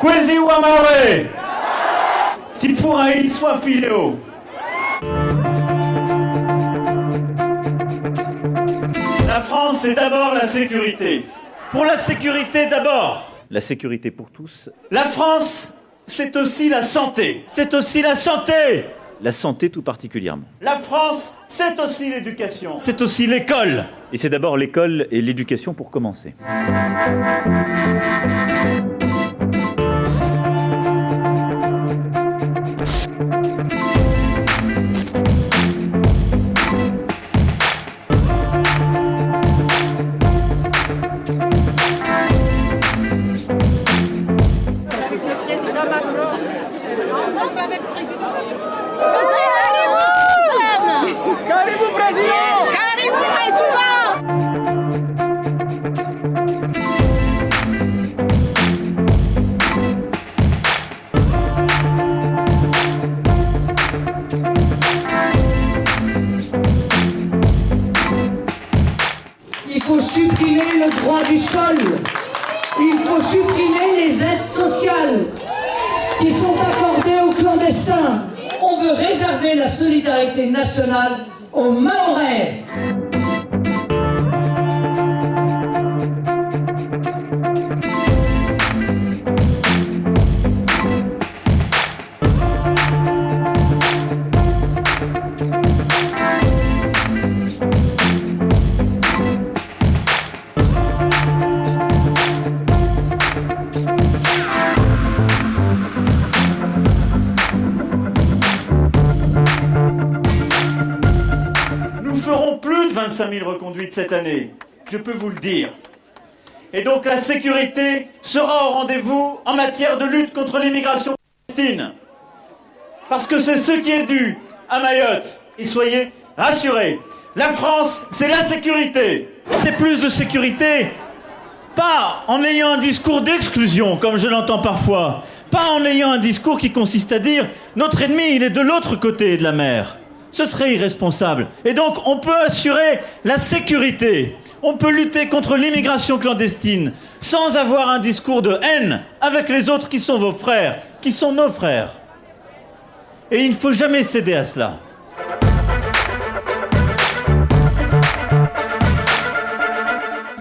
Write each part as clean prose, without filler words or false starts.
Kwezi wa Maore, Sifurahi soit filéo. La France, c'est d'abord la sécurité. Pour la sécurité d'abord. La sécurité pour tous. La France, c'est aussi la santé. C'est aussi la santé. La santé tout particulièrement. La France, c'est aussi l'éducation. C'est aussi l'école. Et c'est d'abord l'école et l'éducation pour commencer. Il faut supprimer le droit du sol. Il faut supprimer les aides sociales qui sont accordées aux clandestins. On veut réserver la solidarité nationale aux Mahorais. Nous ferons plus de 25 000 reconduites cette année, je peux vous le dire. Et donc la sécurité sera au rendez-vous en matière de lutte contre l'immigration clandestine. Parce que c'est ce qui est dû à Mayotte. Et soyez rassurés, la France, c'est la sécurité. C'est plus de sécurité, pas en ayant un discours d'exclusion, comme je l'entends parfois. Pas en ayant un discours qui consiste à dire « notre ennemi, il est de l'autre côté de la mer ». Ce serait irresponsable. Et donc, on peut assurer la sécurité. On peut lutter contre l'immigration clandestine sans avoir un discours de haine avec les autres qui sont vos frères, qui sont nos frères. Et il ne faut jamais céder à cela.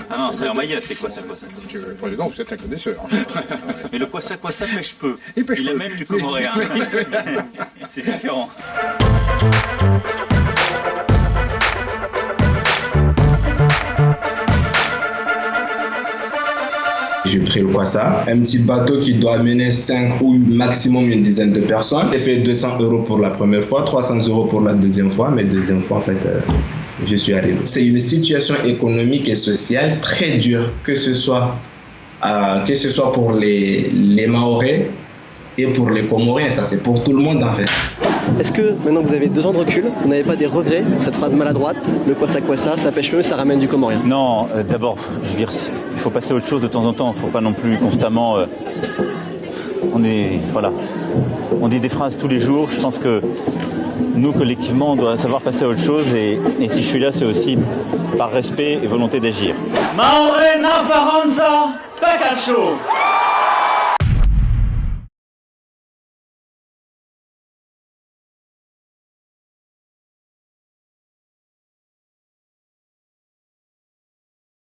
Ah non, c'est en Mayotte, les Kwassa. Si tu veux le président, vous êtes un connaisseur. Mais le Kwassa pêche peu. Il pêche peu. a même du comoréen. C'est différent. J'ai pris le Kwassa, un petit bateau qui doit amener 5 ou maximum une dizaine de personnes. J'ai payé 200 € pour la première fois, 300 € pour la deuxième fois, mais deuxième fois en fait, je suis arrivé. C'est une situation économique et sociale très dure, que ce soit pour les Mahorais et pour les Comoriens, ça c'est pour tout le monde en fait. Est-ce que, maintenant que vous avez 2 ans de recul, vous n'avez pas des regrets pour cette phrase maladroite, le Kwassa, ça pêche mieux, ça ramène du comorien? Non, d'abord, je veux dire, il faut passer à autre chose de temps en temps. Il ne faut pas non plus constamment... on dit des phrases tous les jours. Je pense que nous, collectivement, on doit savoir passer à autre chose. Et si je suis là, c'est aussi par respect et volonté d'agir. Maore na faranza, pas calcio.